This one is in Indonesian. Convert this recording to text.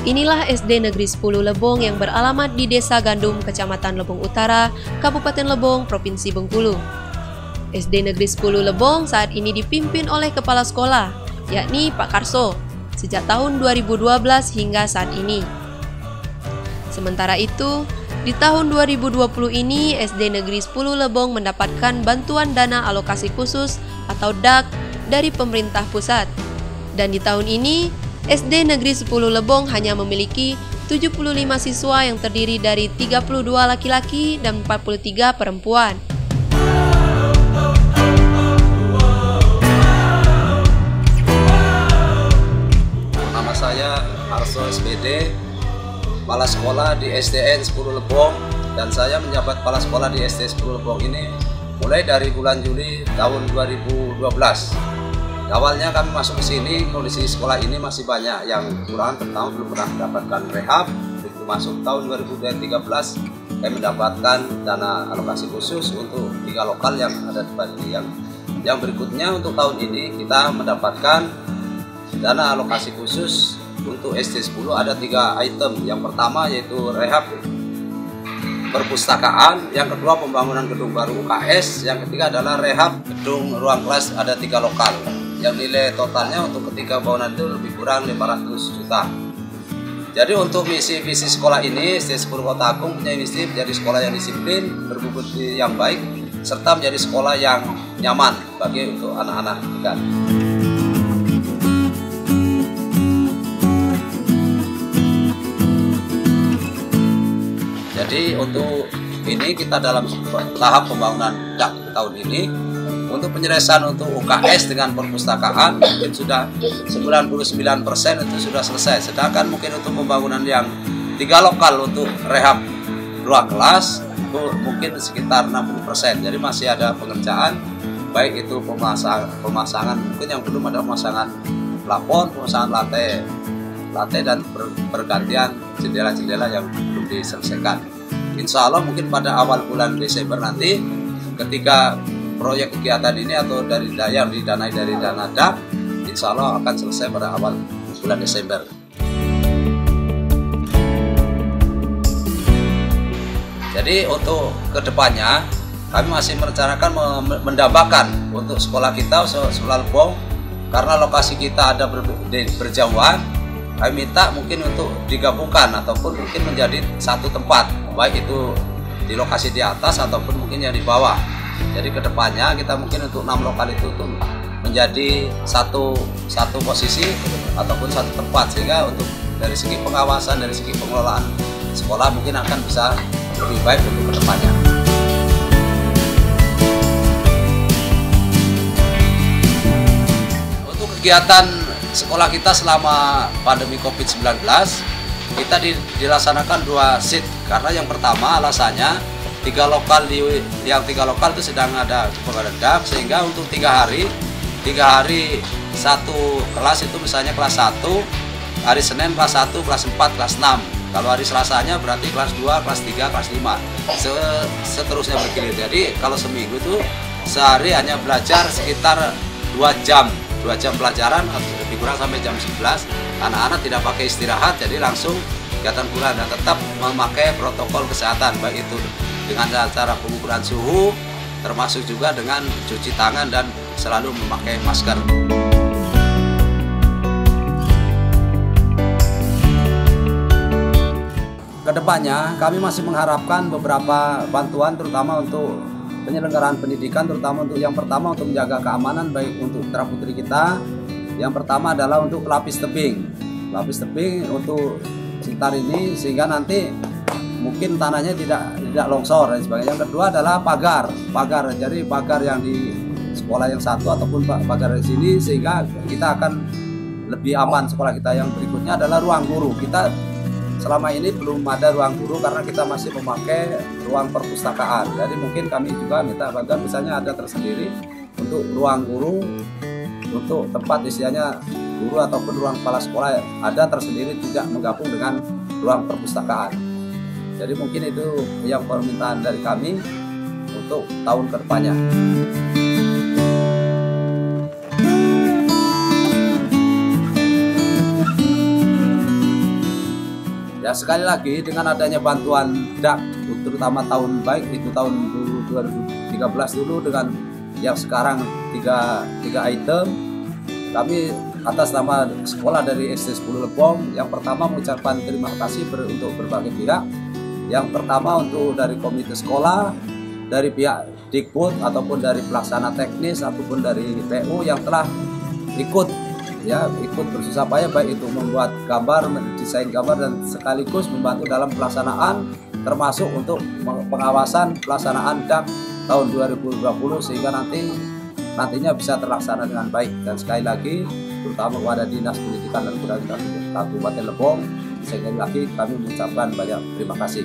Inilah SD Negeri 10 Lebong yang beralamat di Desa Gandum, Kecamatan Lebong Utara, Kabupaten Lebong, Provinsi Bengkulu. SD Negeri 10 Lebong saat ini dipimpin oleh kepala sekolah, yakni Pak Karso, sejak tahun 2012 hingga saat ini. Sementara itu, di tahun 2020 ini SD Negeri 10 Lebong mendapatkan bantuan dana alokasi khusus atau DAK dari pemerintah pusat. Dan di tahun ini, SD Negeri 10 Lebong hanya memiliki 75 siswa yang terdiri dari 32 laki-laki dan 43 perempuan. Nama saya Arso SPD, kepala sekolah di SDN 10 Lebong, dan saya menjabat kepala sekolah di SD 10 Lebong ini mulai dari bulan Juli tahun 2012. Awalnya kami masuk ke sini, kondisi sekolah ini masih banyak yang kurang, pertama belum pernah mendapatkan rehab. Begitu masuk tahun 2013, kami mendapatkan dana alokasi khusus untuk 3 lokal yang ada di Bali. Yang berikutnya untuk tahun ini kita mendapatkan dana alokasi khusus untuk SD 10 ada 3 item. Yang pertama yaitu rehab perpustakaan, yang kedua pembangunan gedung baru UKS, yang ketiga adalah rehab gedung ruang kelas ada 3 lokal. Yang nilai totalnya untuk ketiga bangunan itu lebih kurang 500 juta. Jadi untuk misi-visi sekolah ini, SD 10 Kota Agung punya misi menjadi sekolah yang disiplin, berbudi yang baik, serta menjadi sekolah yang nyaman bagi untuk anak-anak kita. Jadi untuk ini kita dalam tahap pembangunan DAK tahun ini. Untuk penyelesaian untuk UKS dengan perpustakaan mungkin sudah 99% itu sudah selesai. Sedangkan mungkin untuk pembangunan yang 3 lokal untuk rehab ruang kelas itu mungkin sekitar 60%. Jadi masih ada pengerjaan, baik itu pemasangan mungkin yang belum ada pemasangan plafon, pemasangan lantai dan pergantian jendela-jendela yang belum diselesaikan. Insya Allah mungkin pada awal bulan Desember nanti ketika proyek kegiatan ini atau dari yang didanai dari dana DAK, insya Allah akan selesai pada awal bulan Desember. Jadi untuk kedepannya kami masih merencanakan mendambakan untuk sekolah kita, sekolah Lebong, karena lokasi kita ada berjauhan. Kami minta mungkin untuk digabungkan ataupun mungkin menjadi satu tempat, baik itu di lokasi di atas ataupun mungkin yang di bawah. Jadi kedepannya kita mungkin untuk 6 lokal itu tuh menjadi satu posisi ataupun satu tempat, sehingga untuk dari segi pengawasan, dari segi pengelolaan sekolah mungkin akan bisa lebih baik untuk kedepannya. Untuk kegiatan sekolah kita selama pandemi COVID-19 kita dilaksanakan 2 shift, karena yang pertama alasannya 3 lokal itu sedang ada kebakaran DAK, sehingga untuk 3 hari satu kelas itu misalnya kelas 1, hari Senin kelas 1, kelas 4, kelas 6. Kalau hari Selasanya berarti kelas 2, kelas 3, kelas 5. Seterusnya bergilir. Jadi kalau seminggu itu sehari hanya belajar sekitar 2 jam pelajaran, lebih kurang sampai jam 11. Anak-anak tidak pakai istirahat, jadi langsung kegiatan kuliah dan tetap memakai protokol kesehatan, baik itu dengan cara pengukuran suhu, termasuk juga dengan cuci tangan dan selalu memakai masker. Kedepannya kami masih mengharapkan beberapa bantuan, terutama untuk penyelenggaraan pendidikan, terutama untuk yang pertama untuk menjaga keamanan baik untuk putra putri kita. Yang pertama adalah untuk lapis tebing untuk sekitar ini, sehingga nanti mungkin tanahnya tidak longsor dan sebagainya. Yang kedua adalah pagar. Jadi pagar yang di sekolah yang satu ataupun pagar di sini, sehingga kita akan lebih aman sekolah kita. Yang berikutnya adalah ruang guru. Kita selama ini belum ada ruang guru karena kita masih memakai ruang perpustakaan. Jadi mungkin kami juga minta bantuan, misalnya ada tersendiri untuk ruang guru, untuk tempat istilahnya guru ataupun ruang kepala sekolah ada tersendiri, tidak menggabung dengan ruang perpustakaan. Jadi mungkin itu yang permintaan dari kami untuk tahun kedepannya. sekali lagi dengan adanya bantuan DAK, terutama tahun baik itu tahun 2013 dulu dengan yang sekarang tiga item, kami atas nama sekolah dari SD 10 Lebong yang pertama mengucapkan terima kasih untuk berbagai pihak. Yang pertama untuk dari komite sekolah, dari pihak Dikbud ataupun dari pelaksana teknis ataupun dari PU yang telah ikut bersusah payah baik itu membuat gambar, mendesain gambar dan sekaligus membantu dalam pelaksanaan termasuk untuk pengawasan pelaksanaan DAK tahun 2020 sehingga nantinya bisa terlaksana dengan baik. Dan sekali lagi terutama kepada Dinas Pendidikan dan Kebudayaan Kabupaten Lebong, sekali lagi kami mengucapkan banyak terima kasih.